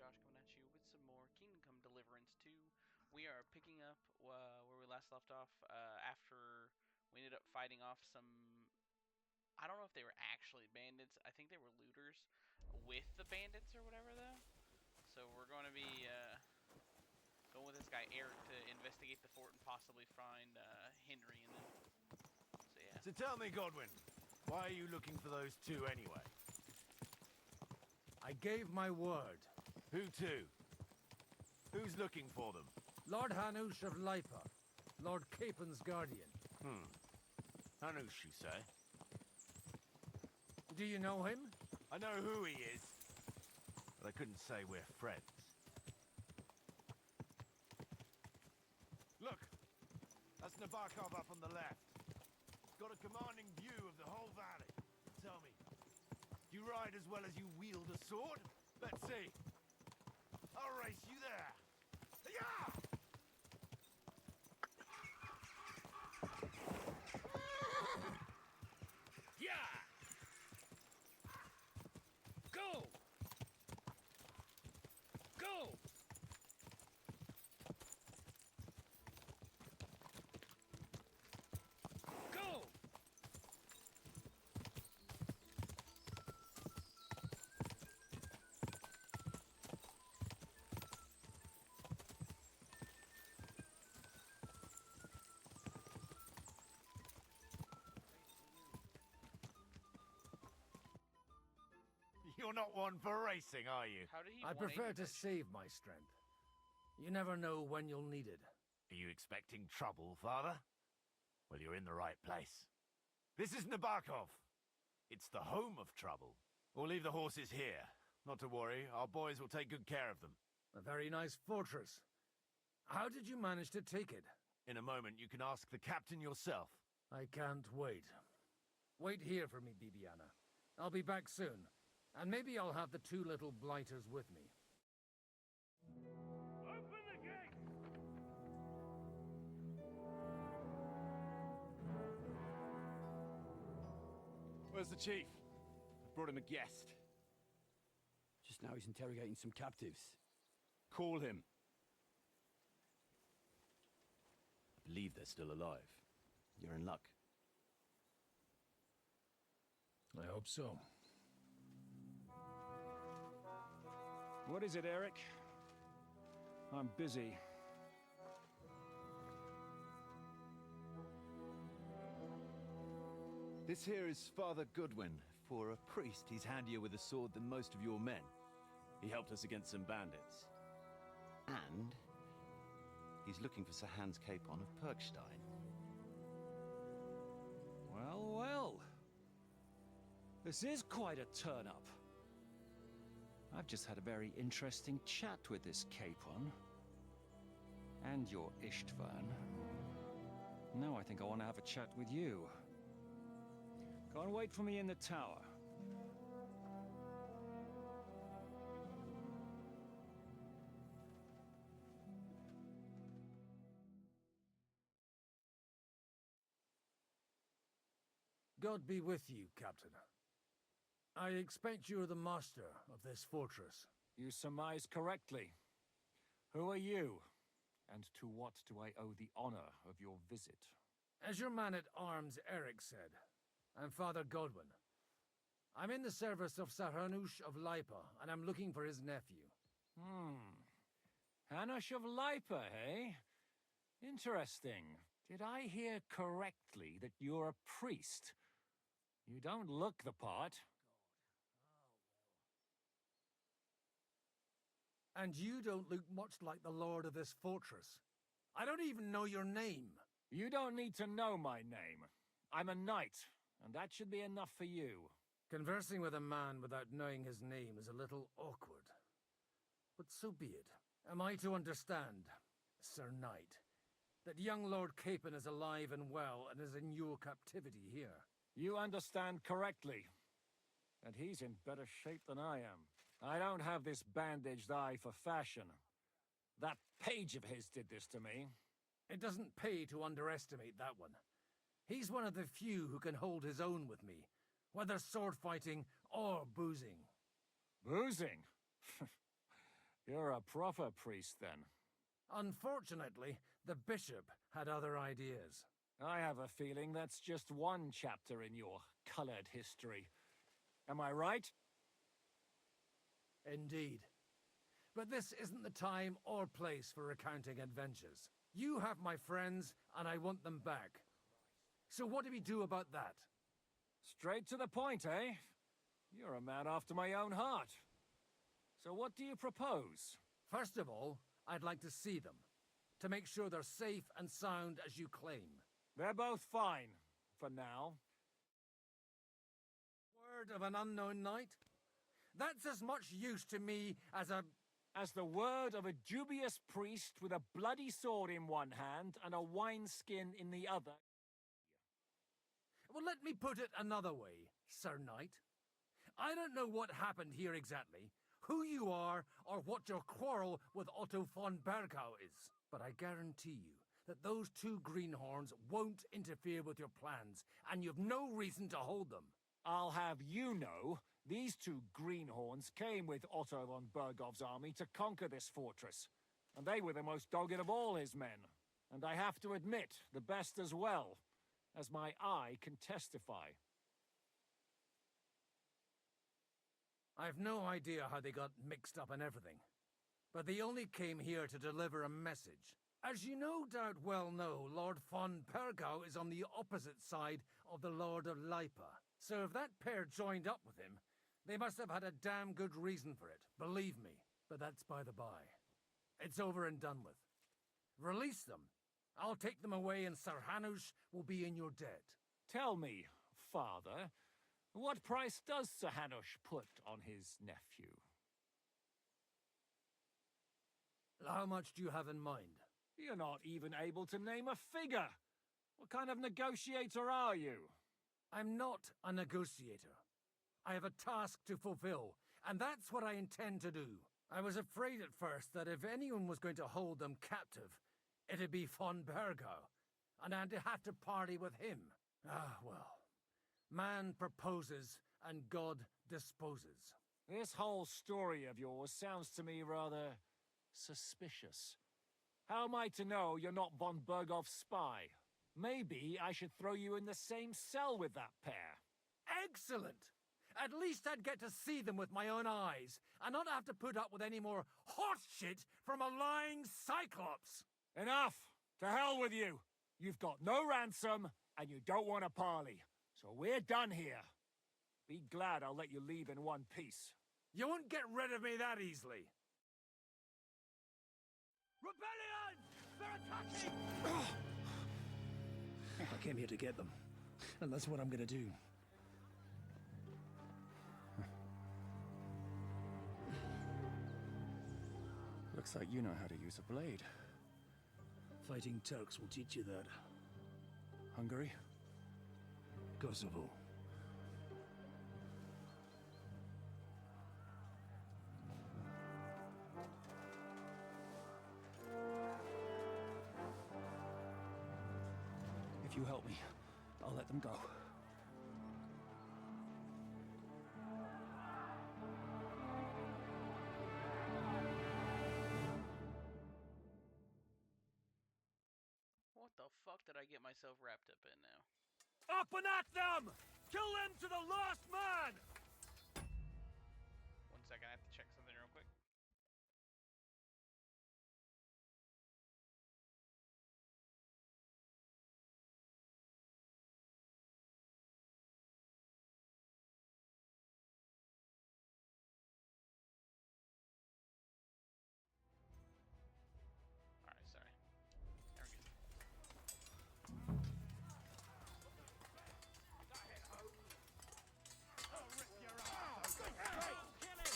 Josh coming at you with some more Kingdom Come Deliverance II. We are picking up where we last left off after we ended up fighting off some... I don't know if they were actually bandits. I think they were looters with the bandits or whatever, though. So we're going to be going with this guy, Eric, to investigate the fort and possibly find Henry and them. So, yeah. So tell me, Godwin, why are you looking for those two anyway? I gave my word. Who to? Who's looking for them? Lord Hanush of Lipa, Lord Capen's guardian. Hanush, you say? Do you know him? I know who he is, but I couldn't say we're friends. Look, that's Nabokov up on the left. It's got a commanding view of the whole valley. Tell me, do you ride as well as you wield a sword? Let's see. I'll race you there. Yeah! Yeah! Go! Go! Go! You're not one for racing, are you? How did he I prefer to this? save my strength. You never know when you'll need it. Are you expecting trouble, Father? Well, you're in the right place. This is Nabokov. It's the home of trouble. We'll leave the horses here. Not to worry, our boys will take good care of them. A very nice fortress. How did you manage to take it? In a moment, you can ask the captain yourself. I can't wait. Wait here for me, Bibiana. I'll be back soon. And maybe I'll have the two little blighters with me. Open the gate! Where's the chief? I brought him a guest. Just now he's interrogating some captives. Call him. I believe they're still alive. You're in luck. I hope so. What is it, Eric? I'm busy. This here is Father Goodwin. For a priest, he's handier with a sword than most of your men. He helped us against some bandits. And he's looking for Sir Hans Capon of Perkstein. Well, well. This is quite a turn-up. I've just had a very interesting chat with this Capon. And your Ishtvan. Now I think I want to have a chat with you. Go and wait for me in the tower. God be with you, Captain. I expect you're the master of this fortress. You surmise correctly. Who are you? And to what do I owe the honor of your visit? As your man-at-arms Eric said, I'm Father Godwin. I'm in the service of Sir Hanush of Lipa, and I'm looking for his nephew. Hanush of Lipa, eh? Interesting. Did I hear correctly that you're a priest? You don't look the part. And you don't look much like the lord of this fortress. I don't even know your name. You don't need to know my name. I'm a knight, and that should be enough for you. Conversing with a man without knowing his name is a little awkward. But so be it. Am I to understand, Sir Knight, that young Lord Capon is alive and well and is in your captivity here? You understand correctly. And he's in better shape than I am. I don't have this bandaged eye for fashion. That page of his did this to me. It doesn't pay to underestimate that one. He's one of the few who can hold his own with me, whether sword fighting or boozing. Boozing? You're a proper priest, then. Unfortunately, the bishop had other ideas. I have a feeling that's just one chapter in your colored history. Am I right? Indeed. But this isn't the time or place for recounting adventures. You have my friends, and I want them back. So what do we do about that? Straight to the point, eh? You're a man after my own heart. So what do you propose? First of all, I'd like to see them, to make sure they're safe and sound as you claim. They're both fine, for now. Word of an unknown knight? That's as much use to me as the word of a dubious priest with a bloody sword in one hand and a wineskin in the other. Well, let me put it another way, Sir Knight. I don't know what happened here exactly, who you are, or what your quarrel with Otto von Bergau is. But I guarantee you that those two greenhorns won't interfere with your plans, and you've no reason to hold them. I'll have you know, these two greenhorns came with Otto von Bergau's army to conquer this fortress. And they were the most dogged of all his men. And I have to admit, the best as well, as my eye can testify. I've no idea how they got mixed up in everything, but they only came here to deliver a message. As you no doubt well know, Lord von Bergau is on the opposite side of the Lord of Lipa. So if that pair joined up with him, they must have had a damn good reason for it, believe me. But that's by the by. It's over and done with. Release them. I'll take them away and Sir Hanush will be in your debt. Tell me, Father, what price does Sir Hanush put on his nephew? How much do you have in mind? You're not even able to name a figure. What kind of negotiator are you? I'm not a negotiator. I have a task to fulfill, and that's what I intend to do. I was afraid at first that if anyone was going to hold them captive, it'd be von Bergau, and I'd have to party with him. Ah, well. Man proposes, and God disposes. This whole story of yours sounds to me rather suspicious. How am I to know you're not von Bergau's spy? Maybe I should throw you in the same cell with that pair. Excellent! At least I'd get to see them with my own eyes, and not have to put up with any more hot shit from a lying cyclops! Enough! To hell with you! You've got no ransom, and you don't want a parley. So we're done here. Be glad I'll let you leave in one piece. You won't get rid of me that easily. Rebellion! They're attacking! I came here to get them, and that's what I'm gonna do. Looks like you know how to use a blade. Fighting Turks will teach you that. Hungary? Kosovo. If you help me, I'll let them go. What the fuck did I get myself wrapped up in now? Up and at them! Kill them to the last man! 1 second, I have to check something real quick. Alright, sorry. There we go.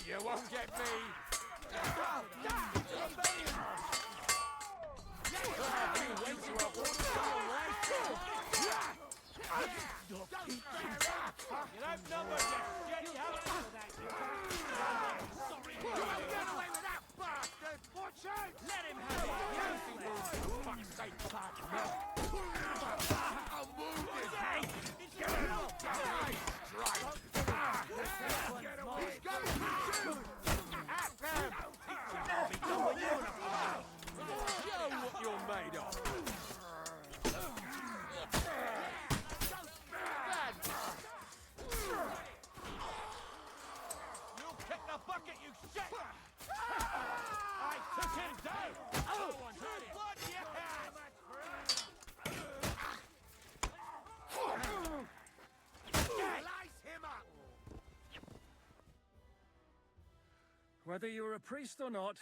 You won't get me! Whether you're a priest or not,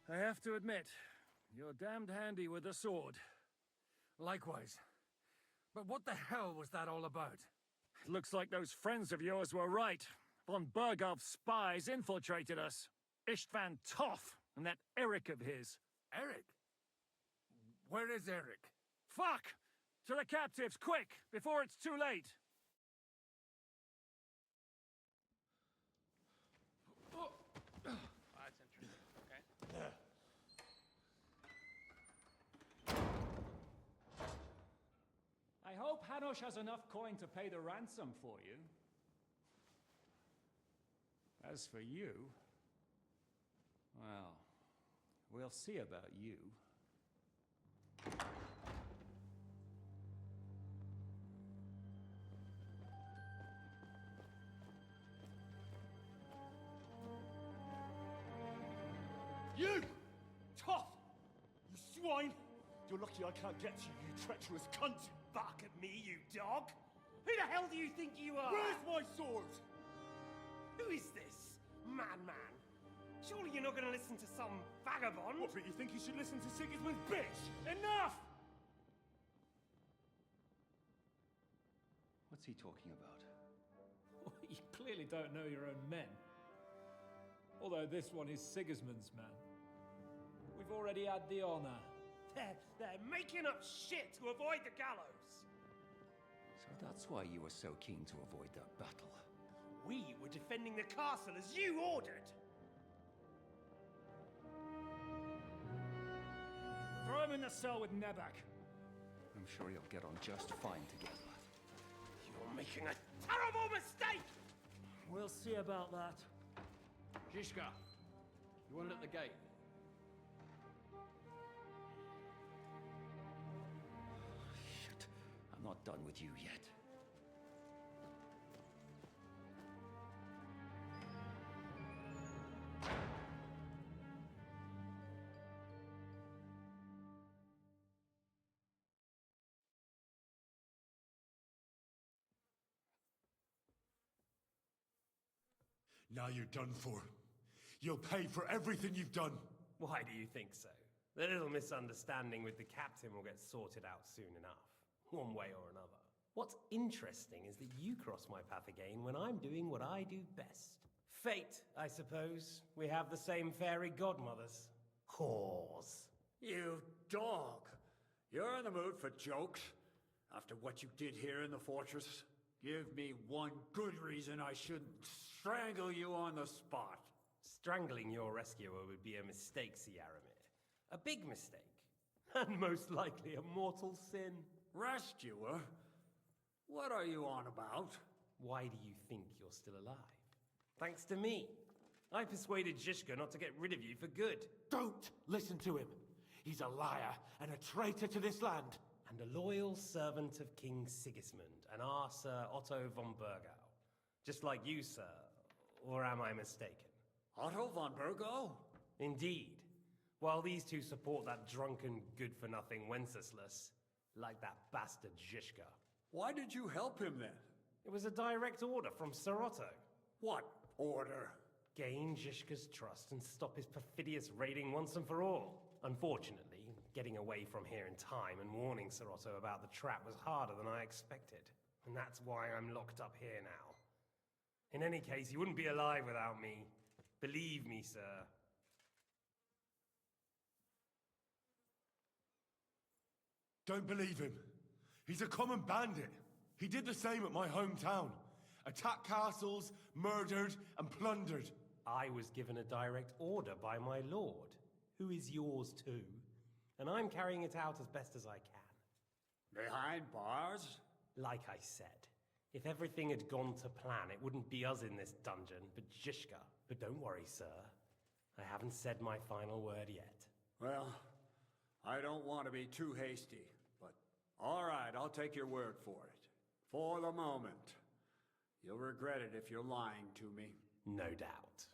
I have to admit, you're damned handy with a sword. Likewise. But what the hell was that all about? It looks like those friends of yours were right. Von Berghoff's spies infiltrated us. Istvan Toth and that Eric of his. Eric? Where is Eric? Fuck! To the captives, quick, before it's too late! Oh, that's interesting. Okay. I hope Hanush has enough coin to pay the ransom for you. As for you, well, we'll see about you. You! Tough! You swine! You're lucky I can't get to you, you treacherous cunt! Bark at me, you dog! Who the hell do you think you are? Where's my sword? Who is this? Man. Surely you're not gonna listen to some vagabond? What, but you think you should listen to Sigismund's bitch? Enough! What's he talking about? You clearly don't know your own men. Although this one is Sigismund's man. We've already had the honor. They're making up shit to avoid the gallows! So that's why you were so keen to avoid that battle. We were defending the castle as you ordered! Throw him in the cell with Nebak. I'm sure you'll get on just fine together. You're making a terrible mistake! We'll see about that. Zhishka, you want it at the gate? Shit, I'm not done with you yet. Now you're done for. You'll pay for everything you've done. Why do you think so? The little misunderstanding with the captain will get sorted out soon enough, one way or another. What's interesting is that you cross my path again when I'm doing what I do best. Fate, I suppose. We have the same fairy godmothers. Whores. You dog! You're in the mood for jokes? After what you did here in the fortress? Give me one good reason I shouldn't strangle you on the spot. Strangling your rescuer would be a mistake, Yaramir. A big mistake. And most likely a mortal sin. Rescuer? What are you on about? Why do you think you're still alive? Thanks to me. I persuaded Zhishka not to get rid of you for good. Don't listen to him. He's a liar and a traitor to this land. And a loyal servant of King Sigismund and our Sir Otto von Bergau. Just like you, sir. Or am I mistaken? Otto von Bergau? Indeed. While these two support that drunken, good-for-nothing Wenceslas, like that bastard Zhishka. Why did you help him then? It was a direct order from Sir Otto. What order? Gain Zhishka's trust and stop his perfidious raiding once and for all. Unfortunately, getting away from here in time and warning Sir Otto about the trap was harder than I expected. And that's why I'm locked up here now. In any case, you wouldn't be alive without me. Believe me, sir. Don't believe him. He's a common bandit. He did the same at my hometown. Attacked castles, murdered, and plundered. I was given a direct order by my lord, who is yours too. And I'm carrying it out as best as I can. Behind bars? Like I said, if everything had gone to plan, it wouldn't be us in this dungeon, but Zhishka. But don't worry, sir. I haven't said my final word yet. Well, I don't want to be too hasty, but all right, I'll take your word for it. For the moment. You'll regret it if you're lying to me. No doubt.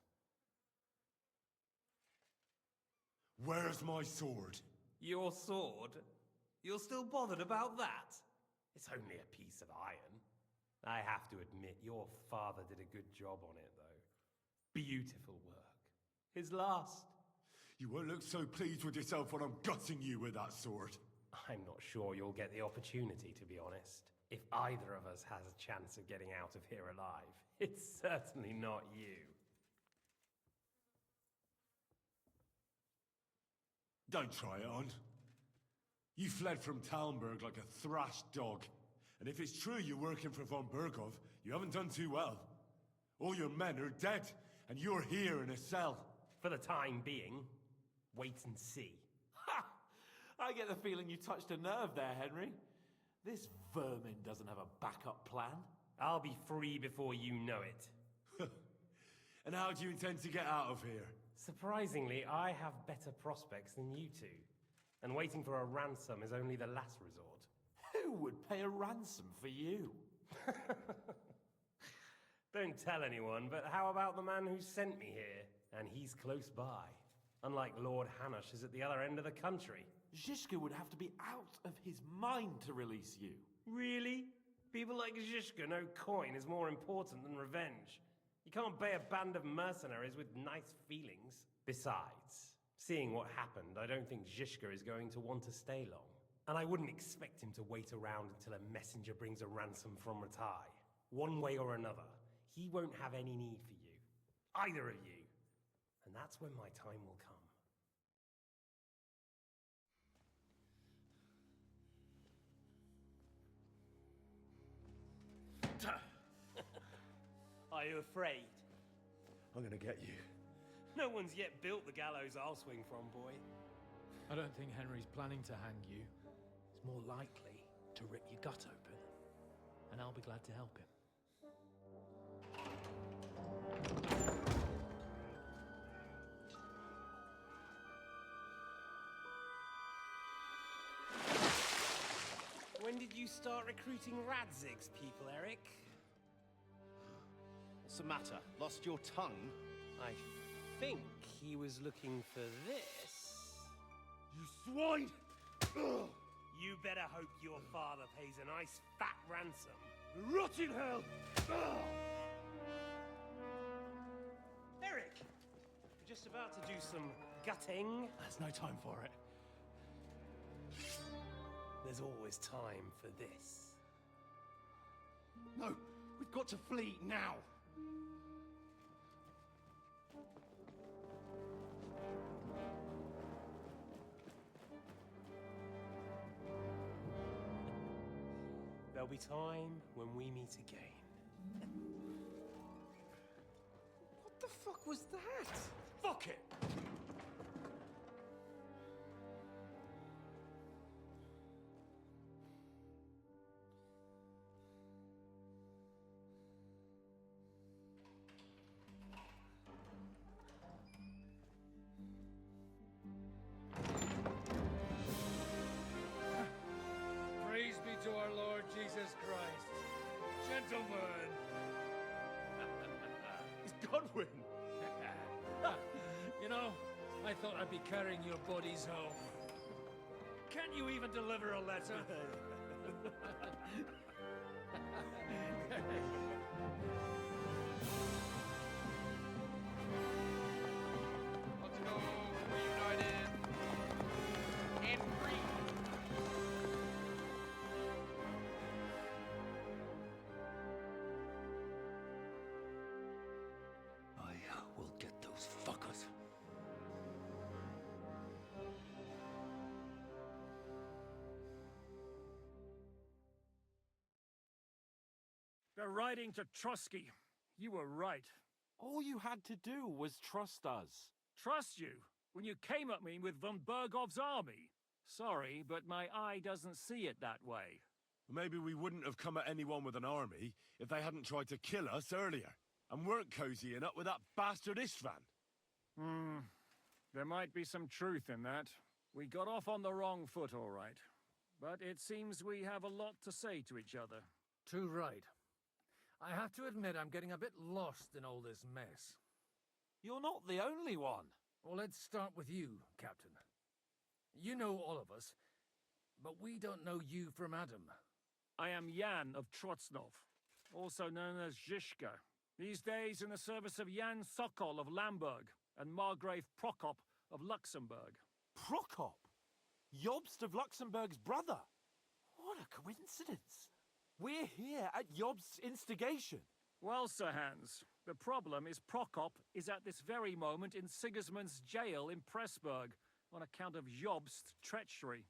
Where's my sword? Your sword? You're still bothered about that? It's only a piece of iron. I have to admit, your father did a good job on it, though. beautiful work. His last. You won't look so pleased with yourself when I'm gutting you with that sword. I'm not sure you'll get the opportunity, to be honest. If either of us has a chance of getting out of here alive, it's certainly not you. Don't try it on. You fled from Talmberg like a thrashed dog. And if it's true you're working for von Bergov, you haven't done too well. All your men are dead, and you're here in a cell. For the time being, wait and see. Ha! I get the feeling you touched a nerve there, Henry. This vermin doesn't have a backup plan. I'll be free before you know it. And how do you intend to get out of here? Surprisingly, I have better prospects than you two. And waiting for a ransom is only the last resort. Who would pay a ransom for you? Don't tell anyone, but how about the man who sent me here? And he's close by. Unlike Lord Hanush is at the other end of the country. Zhishka would have to be out of his mind to release you. Really? People like Zhishka know coin is more important than revenge. You can't pay a band of mercenaries with nice feelings. Besides, seeing what happened, I don't think Zhishka is going to want to stay long. And I wouldn't expect him to wait around until a messenger brings a ransom from Ratai. One way or another, he won't have any need for you. Either of you. And that's when my time will come. Are you afraid? I'm gonna get you. No one's yet built the gallows I'll swing from, boy. I don't think Henry's planning to hang you. He's more likely to rip your gut open. And I'll be glad to help him. When did you start recruiting Radzig's people, Eric? What's the matter? Lost your tongue? I think he was looking for this. You swine! Ugh. You better hope your father pays a nice fat ransom. Rot in hell! Ugh. Eric! We're just about to do some gutting. There's no time for it. There's always time for this. No, we've got to flee now. There'll be time when we meet again. What the fuck was that? Fuck it! Praise be to our Lord Jesus Christ. Gentlemen! It's Godwin! You know, I thought I'd be carrying your bodies home. Can't you even deliver a letter? Let's go. Reunited. And free. I will get those fuckers. They're riding to Trusky. You were right. All you had to do was trust us. Trust you when you came at me with von Bergov's army. Sorry, but my eye doesn't see it that way. Maybe we wouldn't have come at anyone with an army if they hadn't tried to kill us earlier, and weren't cozying up with that bastard Istvan. There might be some truth in that. We got off on the wrong foot, all right. But it seems we have a lot to say to each other. Too right. I have to admit I'm getting a bit lost in all this mess. You're not the only one. Well, let's start with you, Captain. You know all of us, but we don't know you from Adam. I am Jan of Trotsnov, also known as Zhishka. These days in the service of Jan Sokol of Lamberg and Margrave Prokop of Luxembourg. Prokop? Jobst of Luxembourg's brother? What a coincidence. We're here at Jobst's instigation. Well, Sir Hans, the problem is Prokop is at this very moment in Sigismund's jail in Pressburg on account of Jobst's treachery,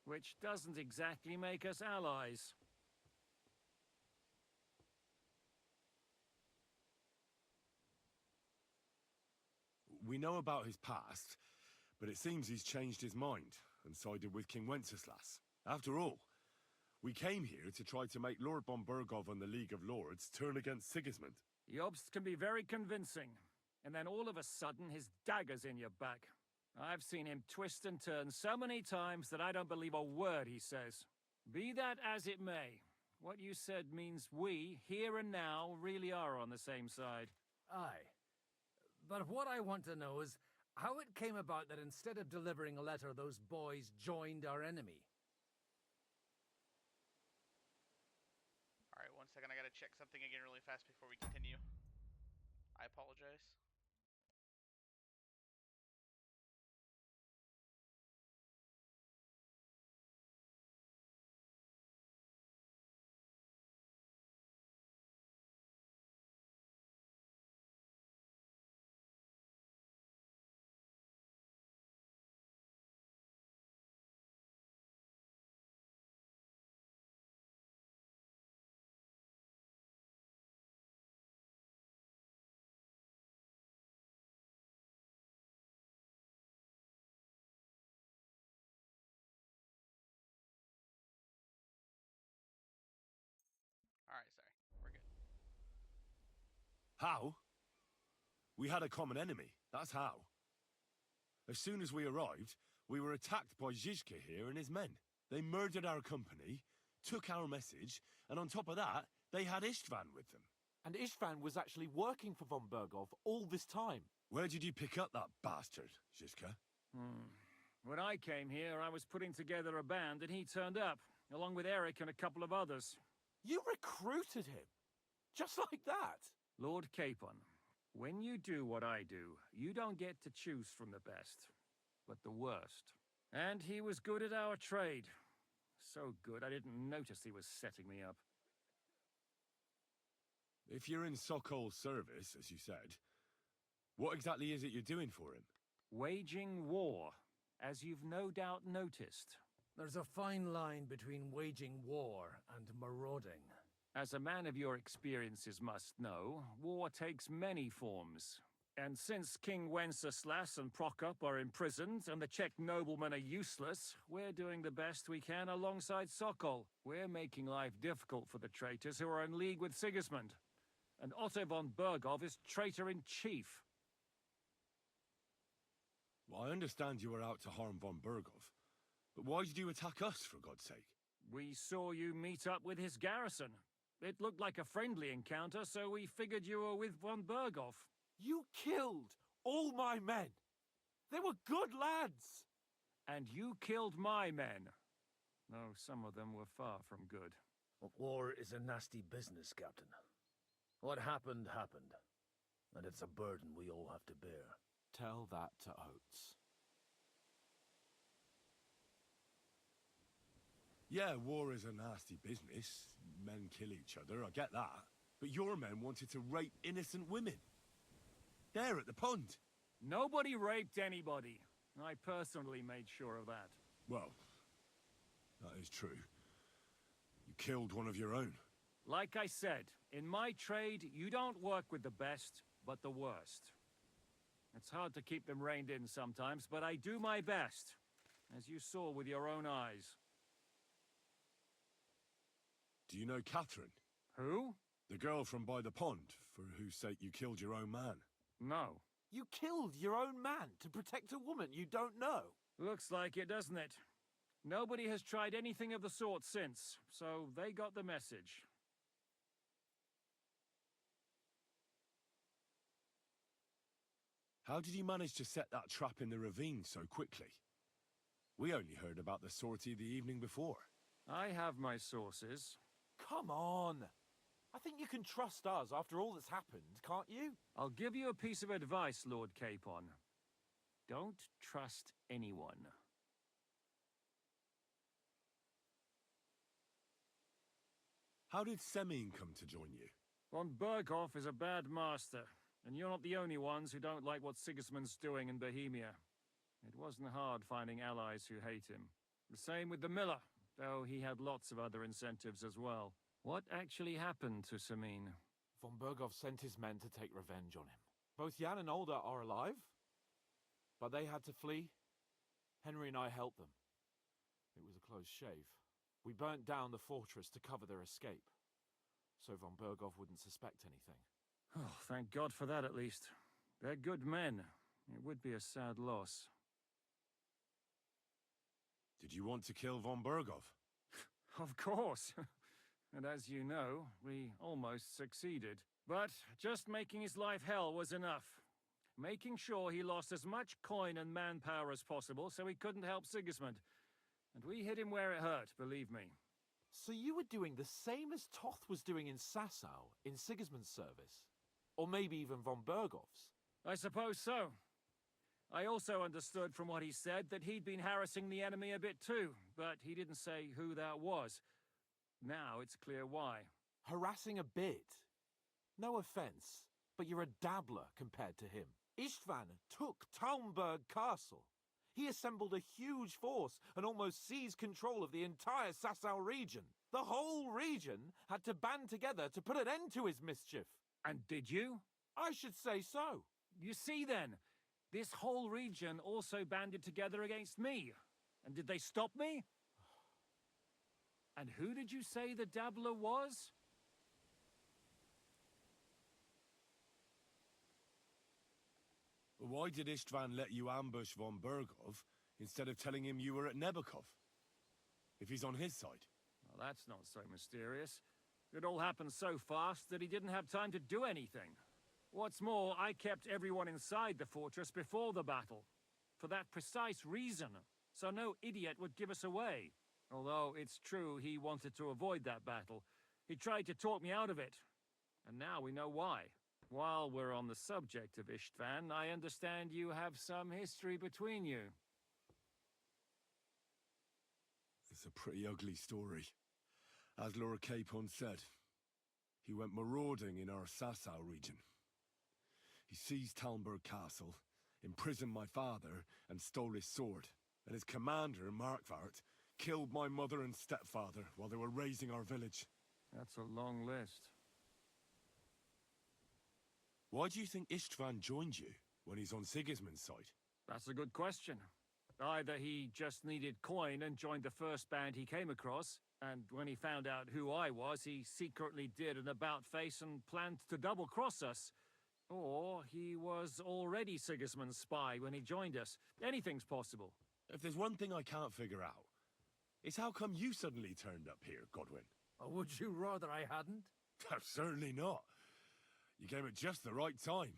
which doesn't exactly make us allies. We know about his past, but it seems he's changed his mind and sided with King Wenceslas. After all, we came here to try to make Lord von Bergov and the League of Lords turn against Sigismund. Jobst can be very convincing, and then all of a sudden his dagger's in your back. I've seen him twist and turn so many times that I don't believe a word he says. Be that as it may, what you said means we, here and now, really are on the same side. Aye. But what I want to know is how it came about that instead of delivering a letter, those boys joined our enemy. Alright, 1 second. I gotta check something again really fast before we continue. I apologize. Alright, sorry. We're good. How? We had a common enemy, that's how. As soon as we arrived, we were attacked by Zizka here and his men. They murdered our company, took our message, and on top of that, they had Istvan with them. And Istvan was actually working for von Bergov all this time. Where did you pick up that bastard, Zizka? When I came here, I was putting together a band and he turned up, along with Eric and a couple of others. You recruited him? Just like that? Lord Capon, when you do what I do, you don't get to choose from the best, but the worst. And he was good at our trade. So good, I didn't notice he was setting me up. If you're in Sokol's service, as you said, what exactly is it you're doing for him? Waging war, as you've no doubt noticed. There's a fine line between waging war and marauding. As a man of your experiences must know, war takes many forms. And since King Wenceslas and Prokop are imprisoned and the Czech noblemen are useless, we're doing the best we can alongside Sokol. We're making life difficult for the traitors who are in league with Sigismund. And Otto von Bergov is traitor-in-chief. Well, I understand you were out to harm von Bergov, but why did you attack us, for God's sake? We saw you meet up with his garrison. It looked like a friendly encounter, so we figured you were with von Bergov. You killed all my men. They were good lads. And you killed my men. Though some of them were far from good. War is a nasty business, Captain. What happened, happened. And it's a burden we all have to bear. Tell that to Oates. Yeah, war is a nasty business. Men kill each other, I get that. But your men wanted to rape innocent women. There at the pond. Nobody raped anybody. I personally made sure of that. Well, that is true. You killed one of your own. Like I said, in my trade, you don't work with the best, but the worst. It's hard to keep them reined in sometimes, but I do my best, as you saw with your own eyes. Do you know Catherine? Who? The girl from by the pond, for whose sake you killed your own man. No. You killed your own man to protect a woman you don't know. Looks like it, doesn't it? Nobody has tried anything of the sort since, so they got the message. How did you manage to set that trap in the ravine so quickly? We only heard about the sortie the evening before. I have my sources. Come on. I think you can trust us after all that's happened, can't you? I'll give you a piece of advice, Lord Capon. Don't trust anyone. How did Semine come to join you? Von Berghoff is a bad master, and you're not the only ones who don't like what Sigismund's doing in Bohemia. It wasn't hard finding allies who hate him. The same with the miller, though he had lots of other incentives as well. What actually happened to Semine? Von Berghoff sent his men to take revenge on him. Both Jan and Olda are alive, but they had to flee. Henry and I helped them. It was a close shave. We burnt down the fortress to cover their escape, so von Berghoff wouldn't suspect anything. Oh, thank God for that at least. They're good men. It would be a sad loss. Did you want to kill von Berghoff? Of course. And as you know, we almost succeeded. But just making his life hell was enough. Making sure he lost as much coin and manpower as possible so he couldn't help Sigismund. And we hit him where it hurt, believe me. So you were doing the same as Toth was doing in Sasau, in Sigismund's service? Or maybe even von Berghoff's? I suppose so. I also understood from what he said that he'd been harassing the enemy a bit too, but he didn't say who that was. Now it's clear why. Harassing a bit? No offense, but you're a dabbler compared to him. Istvan took Talmberg Castle. He assembled a huge force and almost seized control of the entire Sasau region. The whole region had to band together to put an end to his mischief. And did you? I should say so. You see then, this whole region also banded together against me. And did they stop me? And who did you say the dabbler was? Why did Istvan let you ambush von Berghoff instead of telling him you were at Nebukov? If he's on his side. Well, that's not so mysterious. It all happened so fast that he didn't have time to do anything. What's more, I kept everyone inside the fortress before the battle. For that precise reason, so no idiot would give us away. Although it's true he wanted to avoid that battle. He tried to talk me out of it. And now we know why. While we're on the subject of Istvan, I understand you have some history between you. It's a pretty ugly story. As Lord Capon said, he went marauding in our Sasau region. He seized Talmberg Castle, imprisoned my father, and stole his sword. And his commander, Markvart, killed my mother and stepfather while they were raising our village. That's a long list. Why do you think Istvan joined you when he's on Sigismund's side? That's a good question. Either he just needed coin and joined the first band he came across, and when he found out who I was, he secretly did an about-face and planned to double-cross us. Or he was already Sigismund's spy when he joined us. Anything's possible. If there's one thing I can't figure out, it's how come you suddenly turned up here, Godwin? Or would you rather I hadn't? Certainly not. You came at just the right time.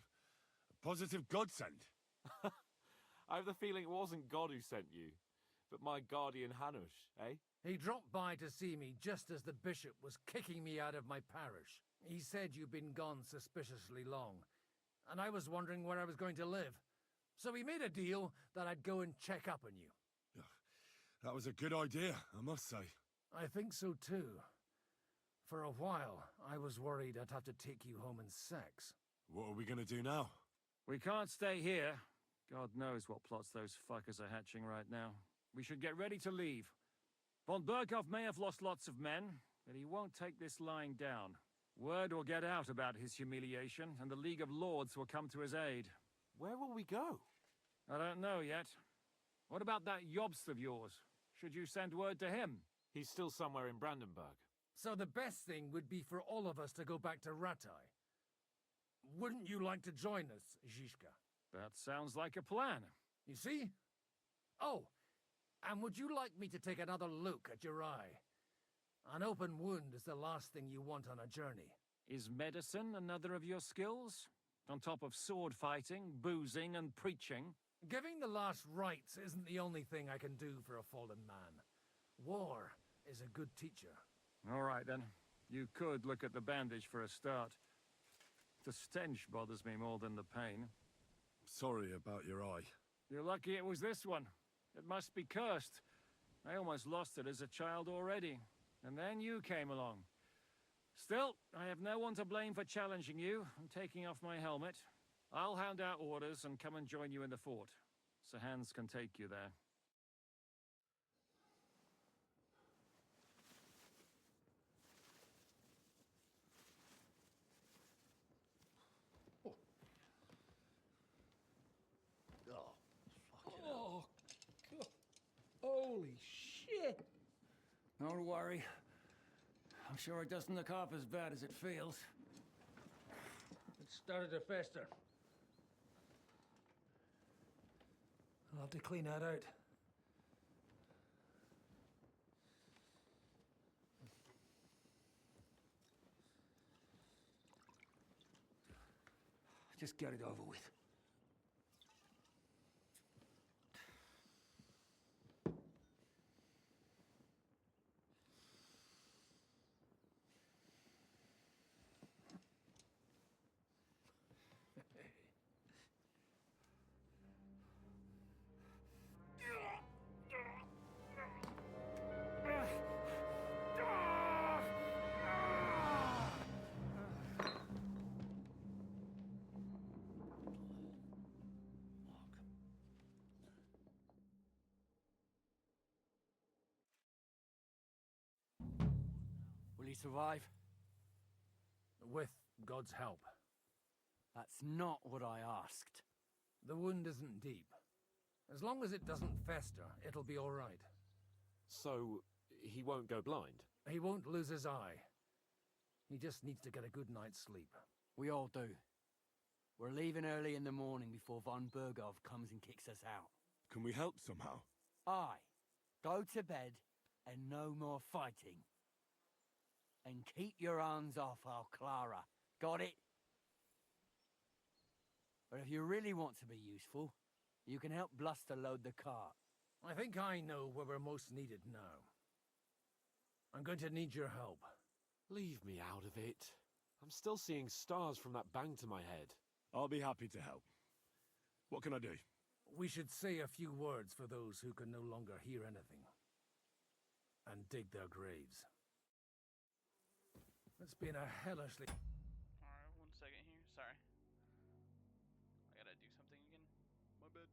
A positive godsend. I have the feeling it wasn't God who sent you, but my guardian Hanush, eh? He dropped by to see me just as the bishop was kicking me out of my parish. He said you'd been gone suspiciously long, and I was wondering where I was going to live. So we made a deal that I'd go and check up on you. That was a good idea, I must say. I think so too. For a while, I was worried I'd have to take you home in sex. What are we gonna do now? We can't stay here. God knows what plots those fuckers are hatching right now. We should get ready to leave. Von Berghoff may have lost lots of men, but he won't take this lying down. Word will get out about his humiliation, and the League of Lords will come to his aid. Where will we go? I don't know yet. What about that Jobst of yours? Should you send word to him? He's still somewhere in Brandenburg. So the best thing would be for all of us to go back to Ratai. Wouldn't you like to join us, Zizka? That sounds like a plan. You see? Oh, and would you like me to take another look at your eye? An open wound is the last thing you want on a journey. Is medicine another of your skills? On top of sword fighting, boozing, and preaching? Giving the last rites isn't the only thing I can do for a fallen man. War is a good teacher. All right, then. You could look at the bandage for a start. The stench bothers me more than the pain. Sorry about your eye. You're lucky it was this one. It must be cursed. I almost lost it as a child already. And then you came along. Still, I have no one to blame for challenging you and taking off my helmet. I'll hand out orders and come and join you in the fort. Sir Hans can take you there. Oh, God. Holy shit! Don't worry. I'm sure it doesn't look half as bad as it feels. It started to fester. I'll have to clean that out. Just get it over with. Will he survive? With God's help. That's not what I asked. The wound isn't deep. As long as it doesn't fester, it'll be all right. So, he won't go blind? He won't lose his eye. He just needs to get a good night's sleep. We all do. We're leaving early in the morning before von Bergov comes and kicks us out. Can we help somehow? Aye. Go to bed and no more fighting. And keep your hands off our Clara. Got it? But if you really want to be useful, you can help Bluster load the cart. I think I know where we're most needed now. I'm going to need your help. Leave me out of it. I'm still seeing stars from that bang to my head. I'll be happy to help. What can I do? We should say a few words for those who can no longer hear anything. And dig their graves. It's been a hellishly... Alright, 1 second here. Sorry. I gotta do something again. My bad.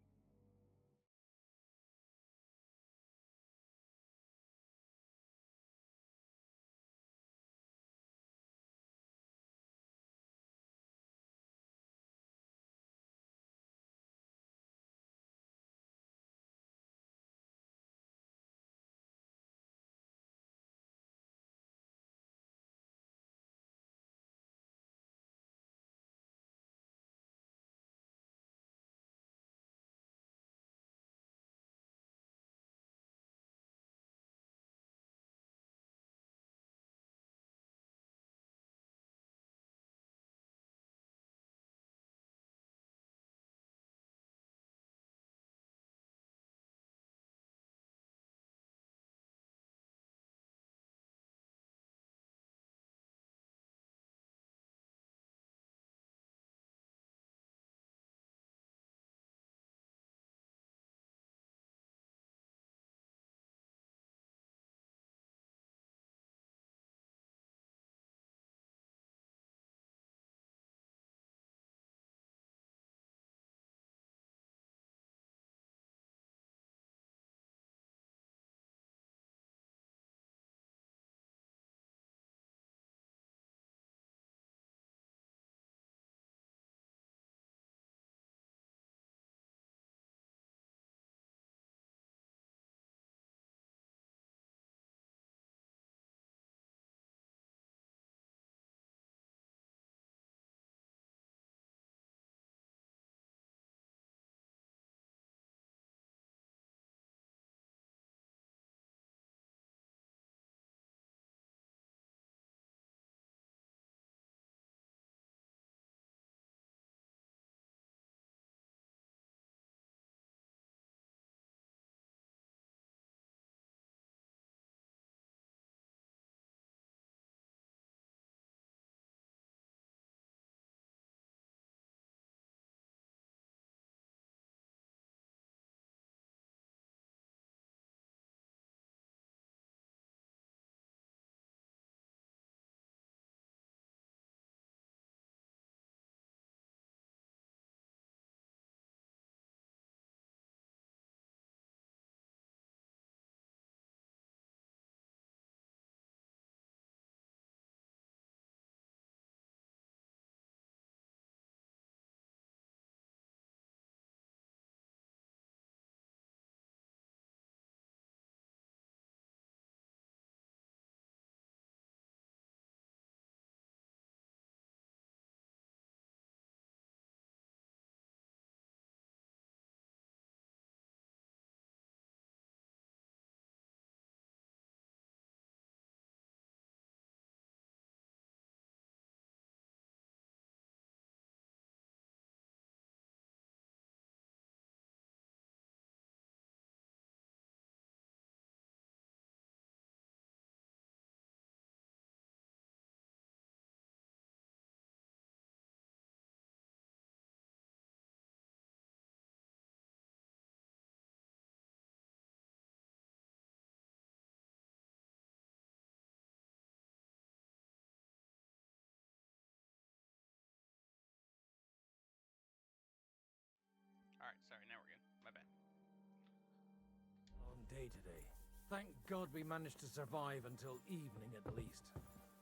day today. Thank God we managed to survive until evening at least.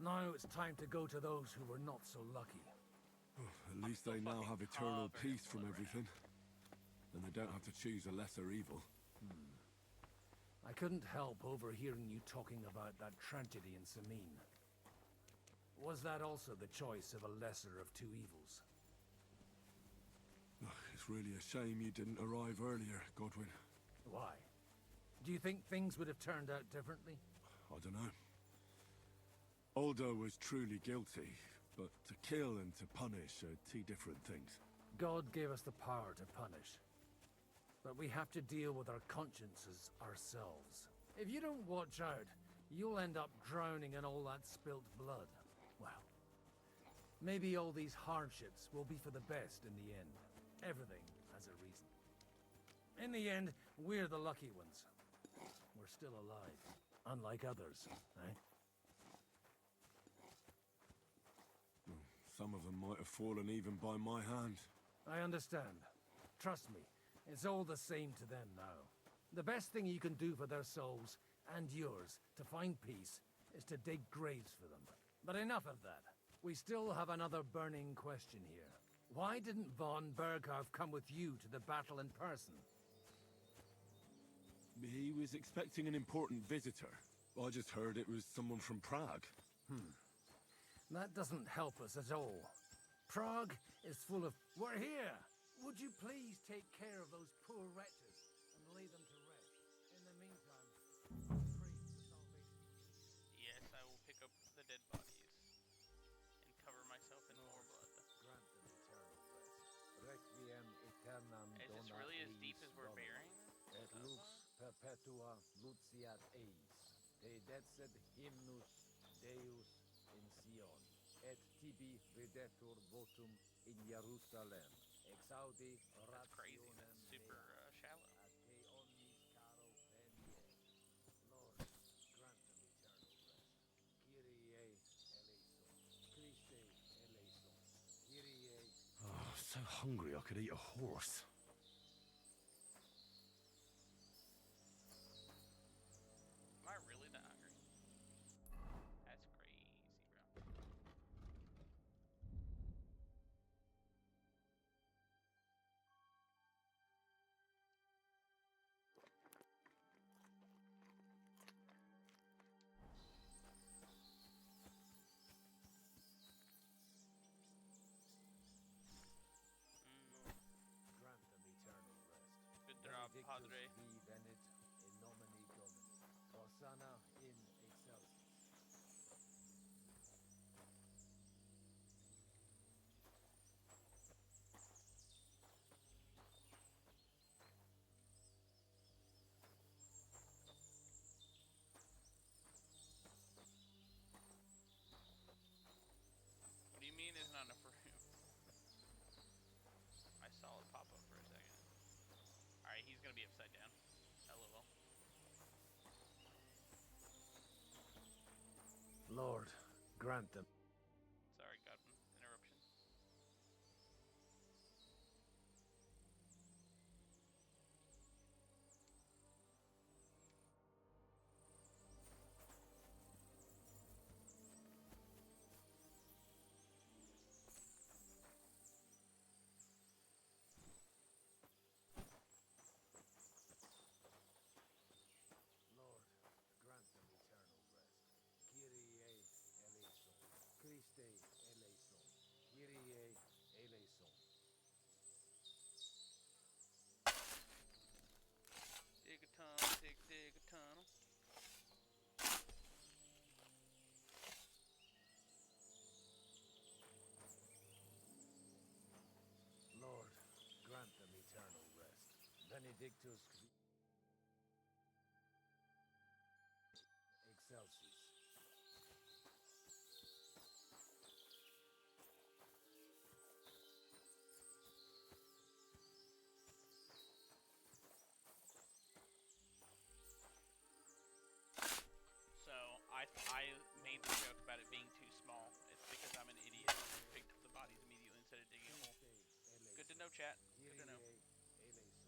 Now it's time to go to those who were not so lucky. At least they now have eternal peace from everything. And they don't have to choose a lesser evil. I couldn't help overhearing you talking about that tragedy in Samin. Was that also the choice of a lesser of two evils? It's really a shame you didn't arrive earlier, Godwin. Why? Do you think things would have turned out differently? I don't know. Aldo was truly guilty, but to kill and to punish are two different things. God gave us the power to punish. But we have to deal with our consciences ourselves. If you don't watch out, you'll end up drowning in all that spilt blood. Well, maybe all these hardships will be for the best in the end. Everything has a reason. In the end, we're the lucky ones. We're still alive, unlike others, eh? Some of them might have fallen even by my hand. I understand. Trust me, it's all the same to them now. The best thing you can do for their souls, and yours, to find peace, is to dig graves for them. But enough of that. We still have another burning question here. Why didn't von Berghoff come with you to the battle in person? He was expecting an important visitor. I just heard it was someone from Prague. That doesn't help us at all. Prague is full of... We're here! Would you please take care of those poor wretches and lay them to rest? In the meantime, pray for salvation. Yes, I will pick up the dead bodies and cover myself in more blood. Grant them eternal rest. Requiem aeternam Is this dona really as eis deep as we're Domini. burying? Et lux perpetua luciat eis. Te decet hymnus Deus in Sion. Et tibi videtur votum in Jerusalem. Exaudi That's crazy. That's super shallow. A te omnis caro venie. Lord, grant them eternal rest. Kyrie eleison. Christe eleison. Kyrie. Oh, so hungry I could eat a horse. Am I really that hungry? That's crazy, bro. Grant them eternal rest. Good job, Benedictus Padre. vi venit in nomine Domini. Hosanna in excelsis. What do you mean there's not enough room? I saw it pop up for a second. Alright, he's gonna be upside down. LOL. Lord, grant them. Sorry, Godwin. Interruption. Lord, grant them eternal rest. Kyrie eleison. Christe eleison. Kyrie eleison. Dig a tunnel, dig a tunnel. Lord, grant them eternal rest. Benedictus excelsis. So, I made the joke about it being too small. It's because I'm an idiot and picked up the bodies immediately instead of digging a hole. Good to know, chat. Good to know. eleison.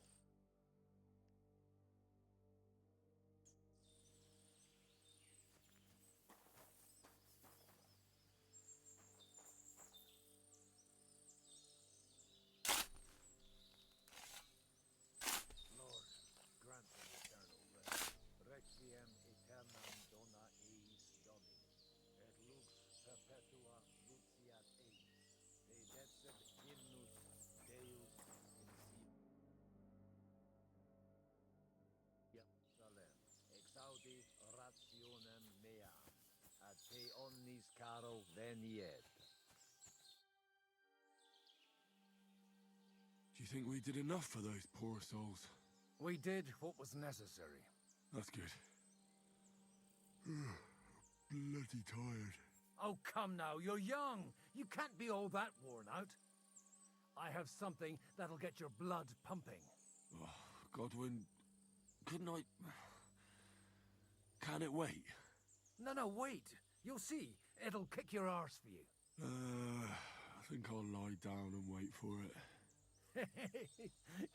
caro than niente. Do you think we did enough for those poor souls? We did what was necessary. That's good. Bloody tired. Oh, come now, you're young. You can't be all that worn out. I have something that'll get your blood pumping. Oh, Godwin, couldn't I... Can it wait? No, wait. You'll see. It'll kick your arse for you. I think I'll lie down and wait for it.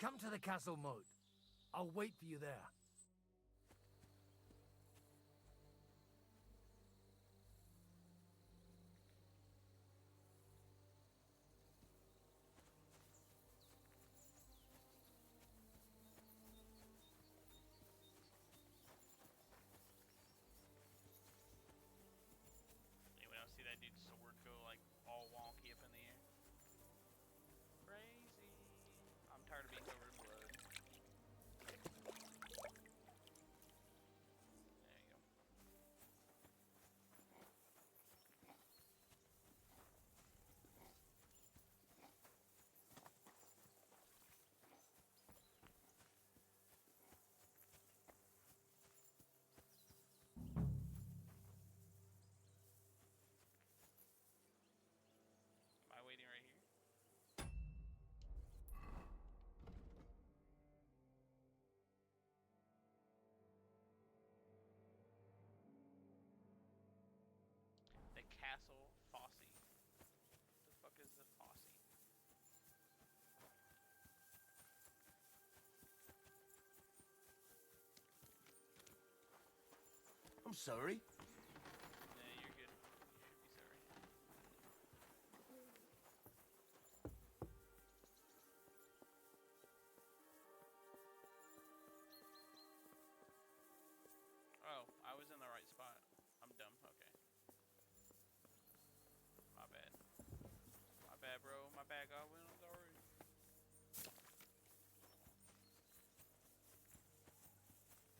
Come to the castle moat. I'll wait for you there. Anyone else see that dude's sword go like all wonky up in the air? Crazy. I'm tired of being covered in blood. There you go. Am I waiting right here? The Castle Fosse. The fuck is the Fosse? I'm sorry. Nah, you're good. You should be sorry. Oh, I was in the right spot. I'm dumb. Okay. My bad. My bad, bro. My bad, Godwin. I'm sorry.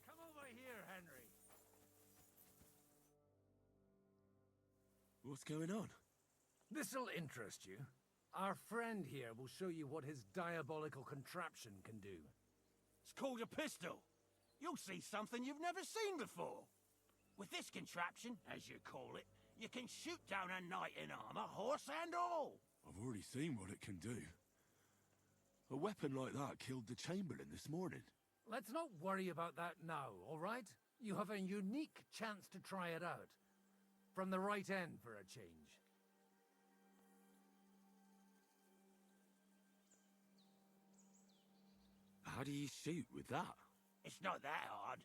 Come over here, Henry. What's going on? This'll interest you. Our friend here will show you what his diabolical contraption can do. It's called a pistol. You'll see something you've never seen before. With this contraption, as you call it, you can shoot down a knight in armor, horse and all. I've already seen what it can do. A weapon like that killed the Chamberlain this morning. Let's not worry about that now, all right? You have a unique chance to try it out. From the right end for a change. How do you shoot with that? It's not that hard,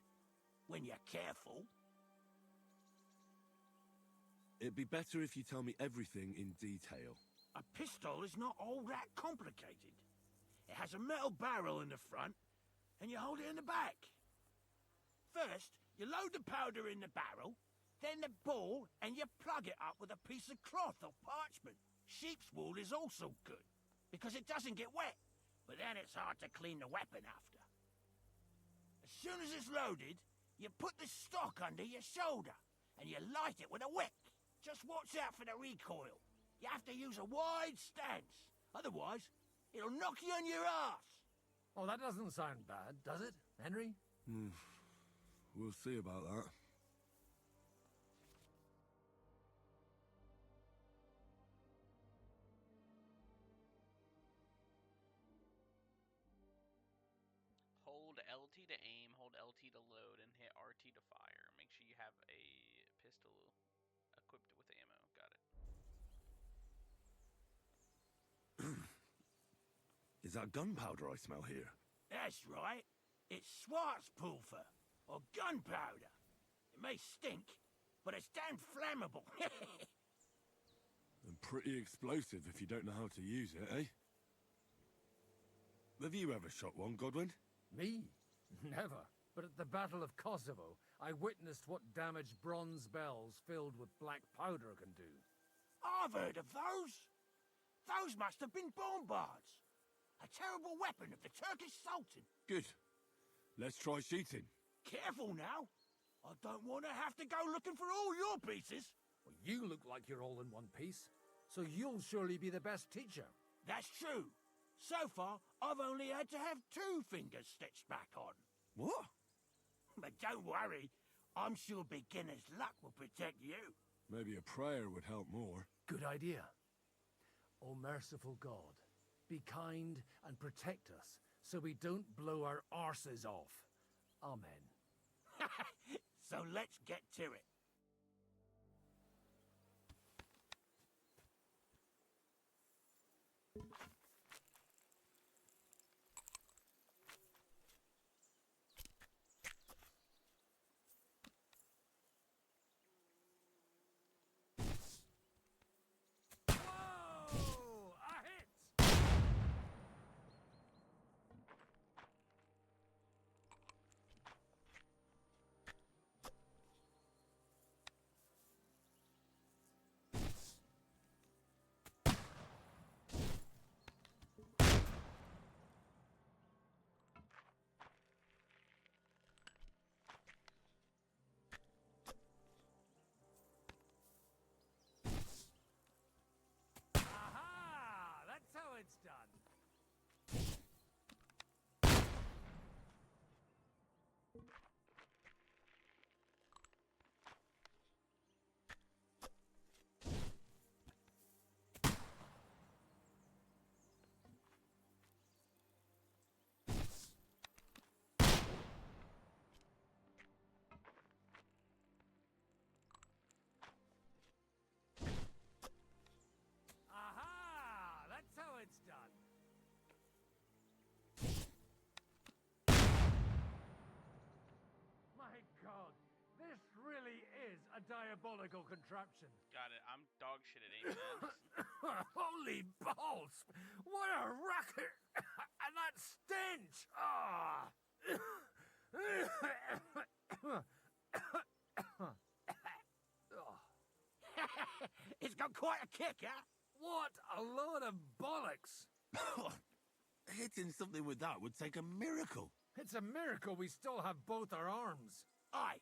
when you're careful. It'd be better if you tell me everything in detail. A pistol is not all that complicated. It has a metal barrel in the front, and you hold it in the back. First, you load the powder in the barrel, then the ball, and you plug it up with a piece of cloth or parchment. Sheep's wool is also good, because it doesn't get wet, but then it's hard to clean the weapon after. As soon as it's loaded, you put the stock under your shoulder, and you light it with a wick. Just watch out for the recoil. You have to use a wide stance, otherwise it'll knock you on your ass. Oh, that doesn't sound bad, does it, Henry? We'll see about that. Hold LT to aim, hold LT to load, and hit RT to fire. Make sure you have a pistol equipped with ammo. Got it. Is that gunpowder I smell here? That's right. It's Schwarzpulver, or gunpowder. It may stink, but it's damn flammable. And pretty explosive if you don't know how to use it, eh? Have you ever shot one, Godwin? Me? Never. But at the Battle of Kosovo, I witnessed what damage bronze bells filled with black powder can do. I've heard of those. Those must have been bombards. A terrible weapon of the Turkish Sultan. Good. Let's try shooting. Careful now. I don't want to have to go looking for all your pieces. Well, you look like you're all in one piece, so you'll surely be the best teacher. That's true. So far, I've only had to have 2 fingers stitched back on. What? But don't worry, I'm sure beginner's luck will protect you. Maybe a prayer would help more. Good idea. O merciful God, be kind and protect us so we don't blow our arses off. Amen. So let's get to it. Whoa! A hit! Aha! That's how it's done. Aha! That's how it's done. My God, this really is a diabolical contraption. Got it. I'm dog shit at aiming ends. Holy balls! What a racket! And that stench! Ah! It's got quite a kick, huh? What a load of bollocks! Hitting something with that would take a miracle. It's a miracle we still have both our arms. Aye.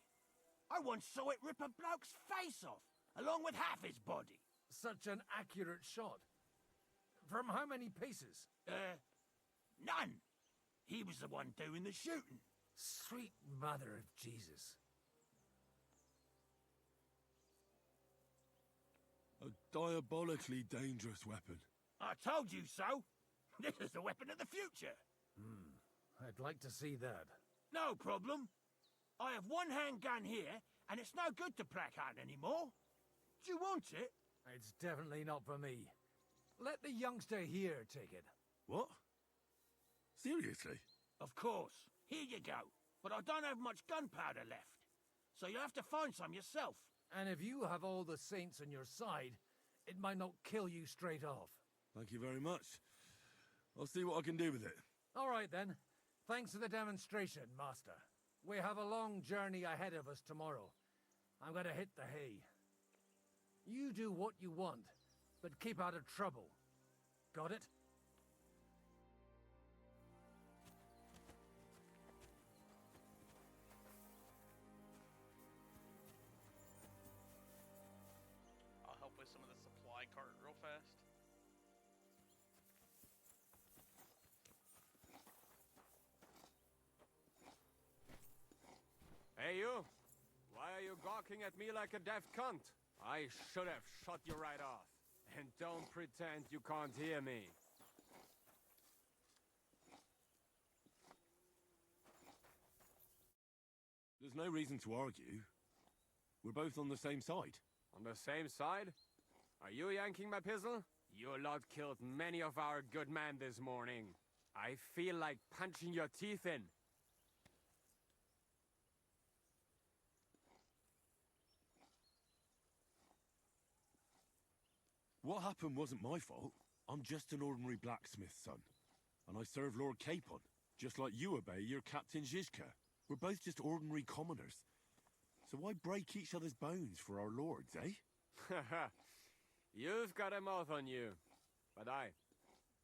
I once saw it rip a bloke's face off, along with half his body. Such an accurate shot. From how many paces? None. He was the one doing the shooting. Sweet mother of Jesus. A diabolically dangerous weapon. I told you so. This is the weapon of the future. I'd like to see that. No problem. I have one handgun here, and it's no good to placard anymore. Do you want it? It's definitely not for me. Let the youngster here take it. What? Seriously? Of course. Here you go. But I don't have much gunpowder left. So you have to find some yourself. And if you have all the saints on your side, it might not kill you straight off. Thank you very much. I'll see what I can do with it. All right then. Thanks for the demonstration, Master. We have a long journey ahead of us tomorrow. I'm gonna hit the hay. You do what you want, but keep out of trouble. Got it? I'll help with some of the supply cart real fast. Hey you! Why are you gawking at me like a deaf cunt? I should have shut you right off. And don't pretend you can't hear me. There's no reason to argue. We're both on the same side. On the same side? Are you yanking my pistol? Your lot killed many of our good men this morning. I feel like punching your teeth in. What happened wasn't my fault. I'm just an ordinary blacksmith's son. And I serve Lord Capon, just like you obey your Captain Zizka. We're both just ordinary commoners. So why break each other's bones for our lords, eh? Haha, you've got a mouth on you. But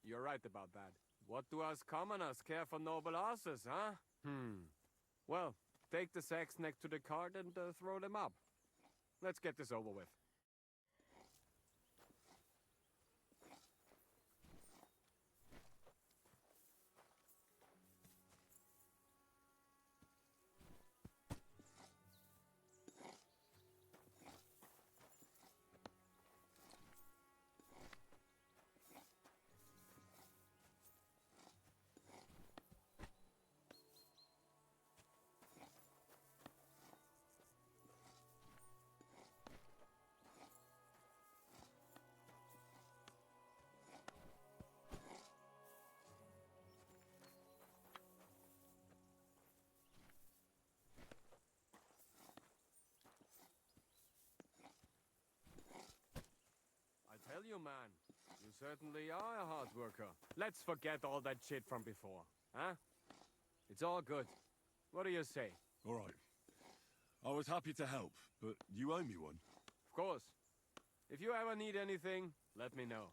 you're right about that. What do us commoners care for noble horses, huh? Well, take the sacks next to the cart and throw them up. Let's get this over with. tell you, man. You certainly are a hard worker. Let's forget all that shit from before, huh? It's all good. What do you say? All right. I was happy to help, but you owe me one. Of course. If you ever need anything, let me know.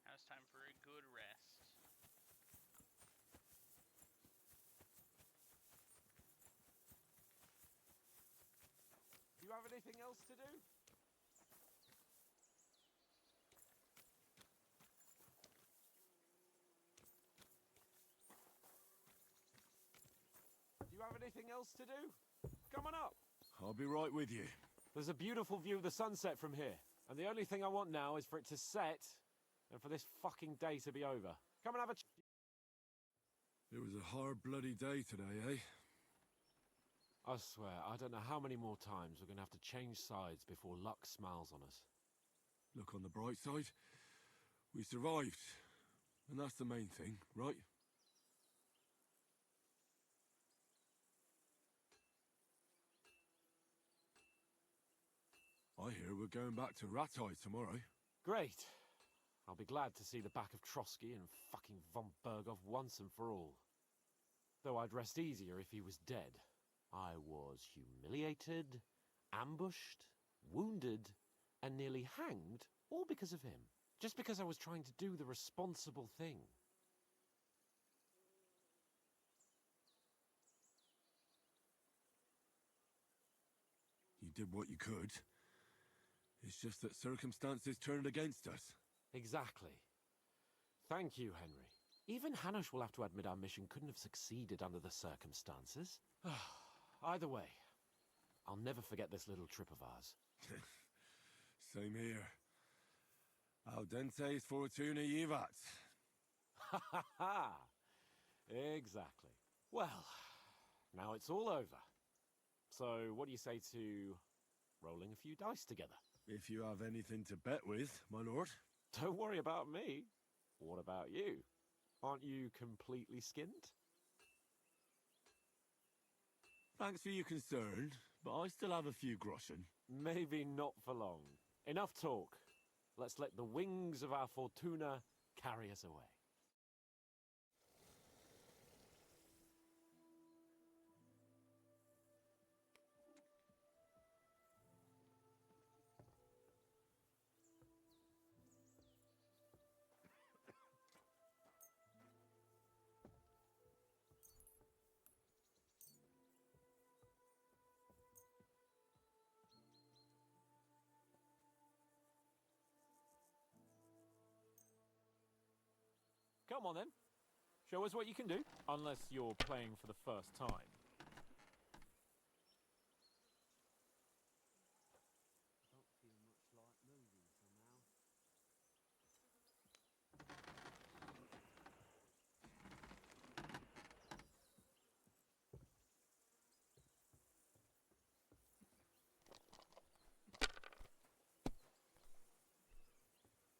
Now it's time for a good rest. Do you have anything else to do? Do you have anything else to do? Come on up. I'll be right with you. There's a beautiful view of the sunset from here, and the only thing I want now is for it to set and for this fucking day to be over. Come and have a It was a hard bloody day today, eh? I swear, I don't know how many more times we're going to have to change sides before luck smiles on us. Look on the bright side. We survived. And that's the main thing, right? I hear we're going back to Rattay tomorrow. Great. I'll be glad to see the back of Trotsky and fucking von Berghoff once and for all. Though I'd rest easier if he was dead. I was humiliated, ambushed, wounded, and nearly hanged, all because of him. Just because I was trying to do the responsible thing. You did what you could. It's just that circumstances turned against us. Exactly. Thank you, Henry. Even Hanush will have to admit our mission couldn't have succeeded under the circumstances. Either way, I'll never forget this little trip of ours. Same here. Al dente fortuna jivat. Ha ha ha! Exactly. Well, now it's all over. So, what do you say to rolling a few dice together? If you have anything to bet with, my lord. Don't worry about me. What about you? Aren't you completely skinned? Thanks for your concern, but I still have a few groschen. Maybe not for long. Enough talk. Let's let the wings of our Fortuna carry us away. Come on then. Show us what you can do. Unless you're playing for the first time.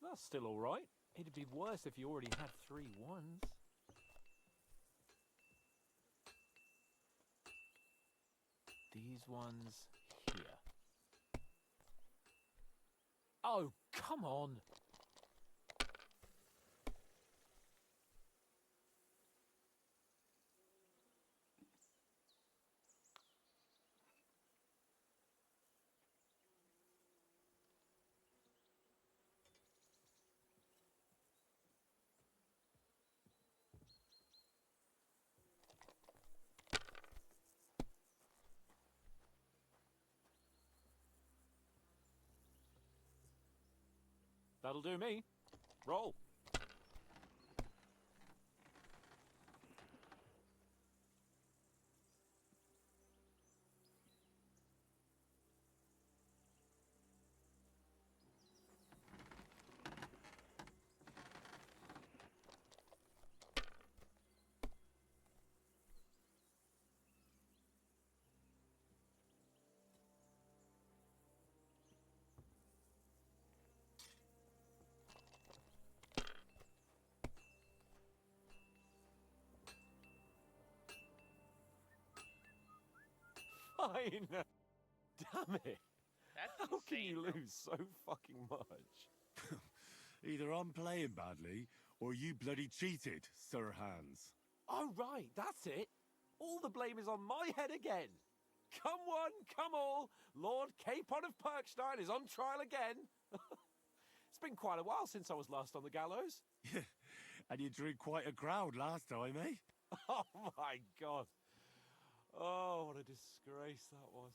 That's still all right. It'd be worse if you already had 3 ones. These ones here. Oh, come on! That'll do me. Roll. Fine. Damn it! That's How can insane, you bro. lose so fucking much? Either I'm playing badly, or you bloody cheated, Sir Hans. Oh, right, that's it. All the blame is on my head again. Come one, come all. Lord Capon of Perkstein is on trial again. It's been quite a while since I was last on the gallows. And you drew quite a crowd last time, eh? Oh, my God. Oh, what a disgrace that was.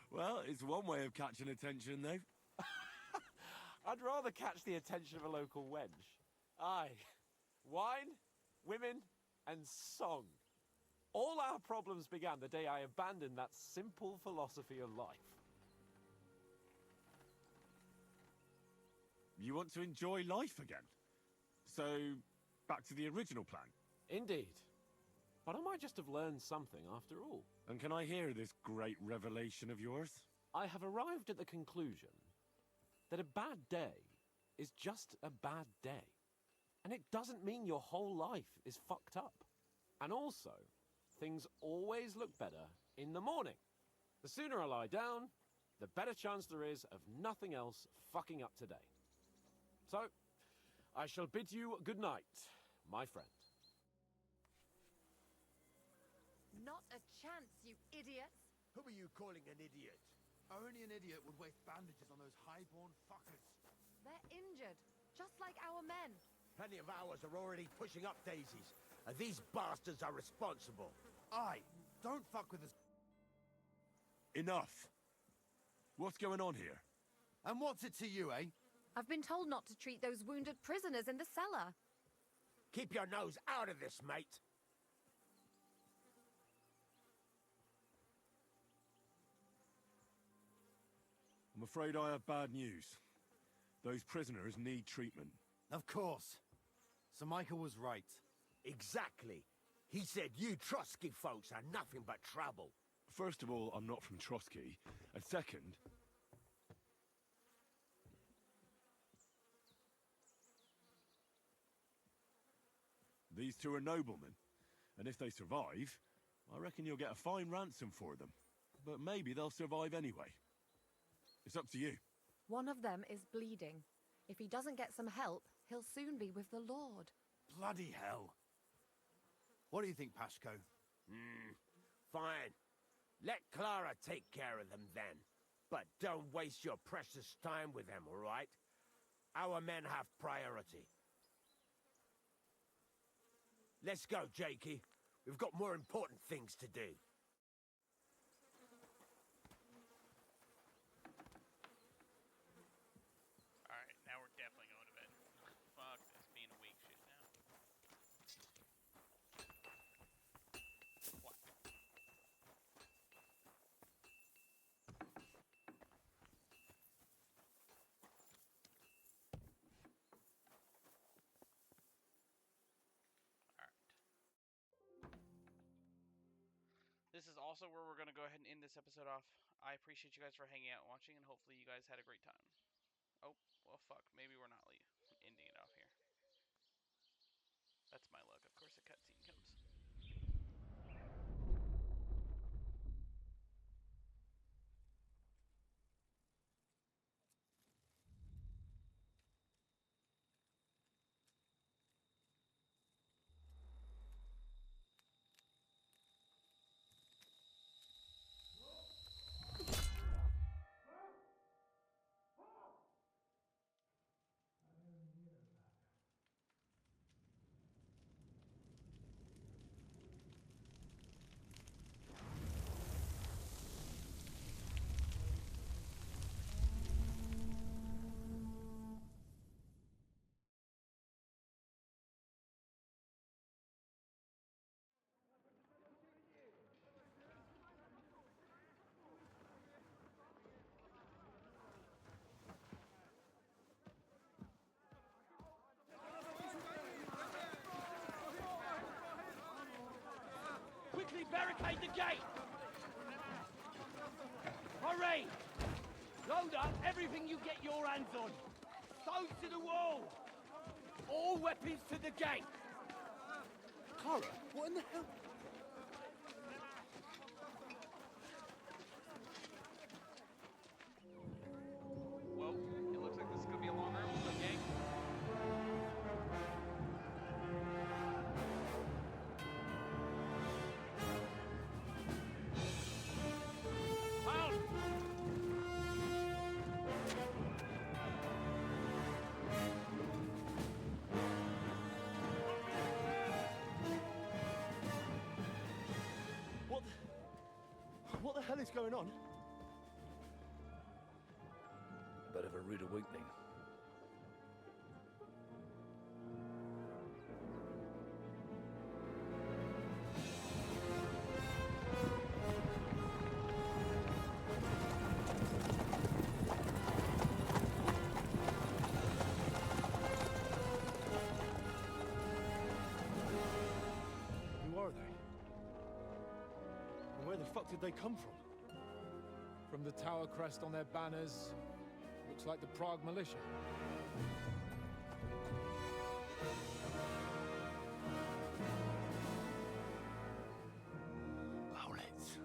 Well, it's one way of catching attention, though. I'd rather catch the attention of a local wench. Aye. Wine, women, and song. All our problems began the day I abandoned that simple philosophy of life. You want to enjoy life again? So, back to the original plan? Indeed. But I might just have learned something after all. And can I hear this great revelation of yours? I have arrived at the conclusion that a bad day is just a bad day. And it doesn't mean your whole life is fucked up. And also, things always look better in the morning. The sooner I lie down, the better chance there is of nothing else fucking up today. So, I shall bid you good night, my friend. Not a chance, you idiots! Who are you calling an idiot? Only an idiot would waste bandages on those highborn fuckers. They're injured, just like our men. Plenty of ours are already pushing up daisies, and these bastards are responsible. Aye, don't fuck with us. Enough! What's going on here? And what's it to you, eh? I've been told not to treat those wounded prisoners in the cellar. Keep your nose out of this, mate. I'm afraid I have bad news. Those prisoners need treatment. Of course. Sir Michael was right. Exactly. He said you Trotsky folks are nothing but trouble. First of all, I'm not from Trotsky. And second... These two are noblemen. And if they survive, I reckon you'll get a fine ransom for them. But maybe they'll survive anyway. It's up to you. One of them is bleeding. If he doesn't get some help, he'll soon be with the Lord. Bloody hell. What do you think, Pashko? Fine. Let Clara take care of them then. But don't waste your precious time with them, all right? Our men have priority. Let's go, Jakey. We've got more important things to do. Alright, now we're definitely going to bed. Fuck this being a weak shit now. What? This is also where we're going to go ahead and end this episode off. I appreciate you guys for hanging out and watching, and hopefully you guys had a great time. Oh, well, fuck. Maybe we're not ending it off here. That's my luck. Of course a cutscene comes. Quickly barricade the gate! Hurry! Load up everything you get your hands on. Stones to the wall! All weapons to the gate! Clara, what in the hell? hell is going on? Bit of a rude awakening. Who are they? And where the fuck did they come from? From the tower crest on their banners, looks like the Prague militia. Owlets.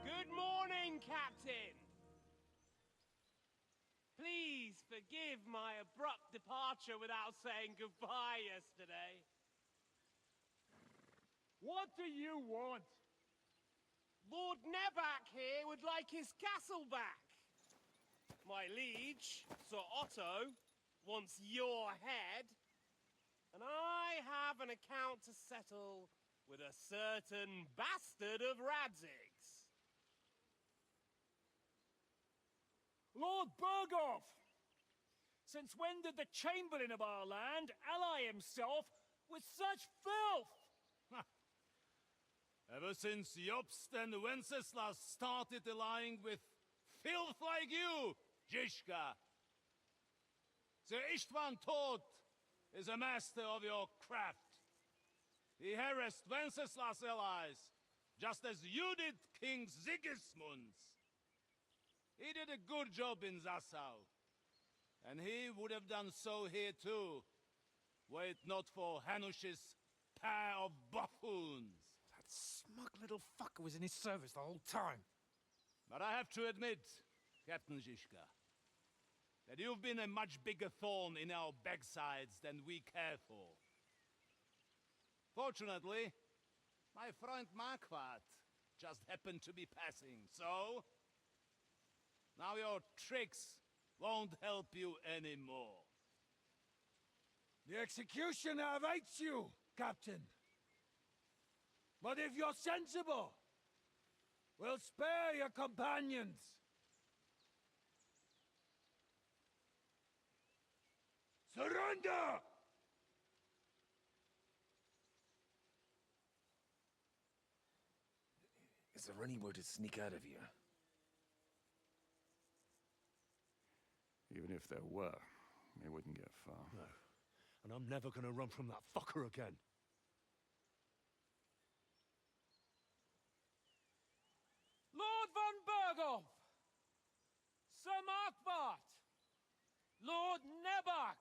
Good morning, Captain! Please forgive my abrupt departure without saying goodbye yesterday. What do you want? Lord Nebak here would like his castle back. My liege, Sir Otto, wants your head. And I have an account to settle with a certain bastard of Radzig's. Lord Berghoff! Since when did the Chamberlain of our land ally himself with such filth? Ever since Jobst and Wenceslas started allying with filth like you, Zizka. Sir Istvan Tod is a master of your craft. He harassed Wenceslas' allies, just as you did King Sigismund's. He did a good job in Zassau, and he would have done so here too, were it not for Hanush's pair of buffoons. That smug little fucker was in his service the whole time. But I have to admit, Captain Zizka, that you've been a much bigger thorn in our backsides than we care for. Fortunately, my friend Marquardt just happened to be passing, so now your tricks won't help you anymore. The executioner awaits you, Captain. But if you're sensible, we'll spare your companions. Surrender! Is there any way to sneak out of here? Even if there were, we wouldn't get far. No. And I'm never gonna run from that fucker again. Lord von Berghoff! Sir Markwart! Lord Nebak!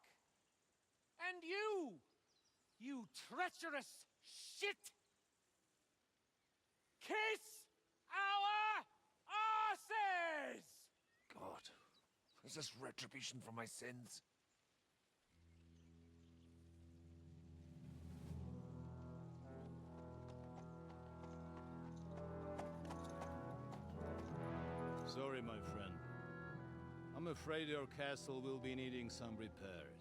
And you treacherous shit! Kiss our asses! God, is this retribution for my sins? Sorry, my friend. I'm afraid your castle will be needing some repairs.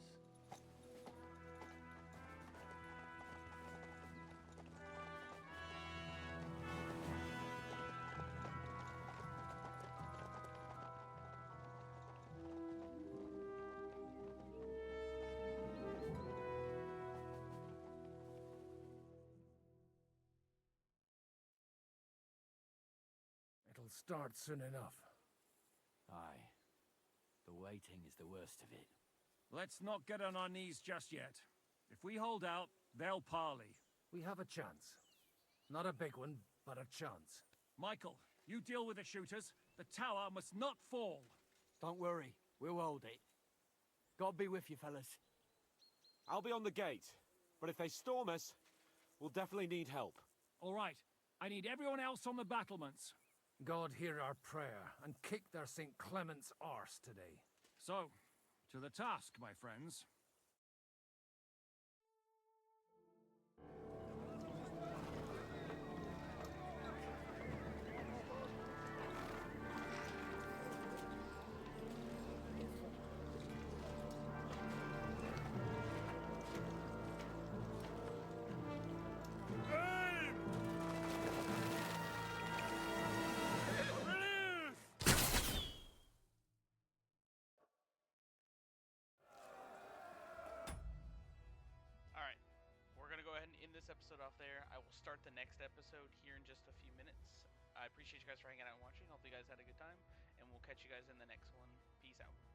It'll start soon enough. Aye. The waiting is the worst of it. Let's not get on our knees just yet. If we hold out, they'll parley. We have a chance. Not a big one, but a chance. Michael, you deal with the shooters. The tower must not fall. Don't worry, we'll hold it. God be with you, fellas. I'll be on the gate, but if they storm us, we'll definitely need help. All right, I need everyone else on the battlements. God hear our prayer, and kick their St. Clement's arse today. So, to the task, my friends. this episode off there. I will start the next episode here in just a few minutes. I appreciate you guys for hanging out and watching. Hope you guys had a good time, and we'll catch you guys in the next one. Peace out.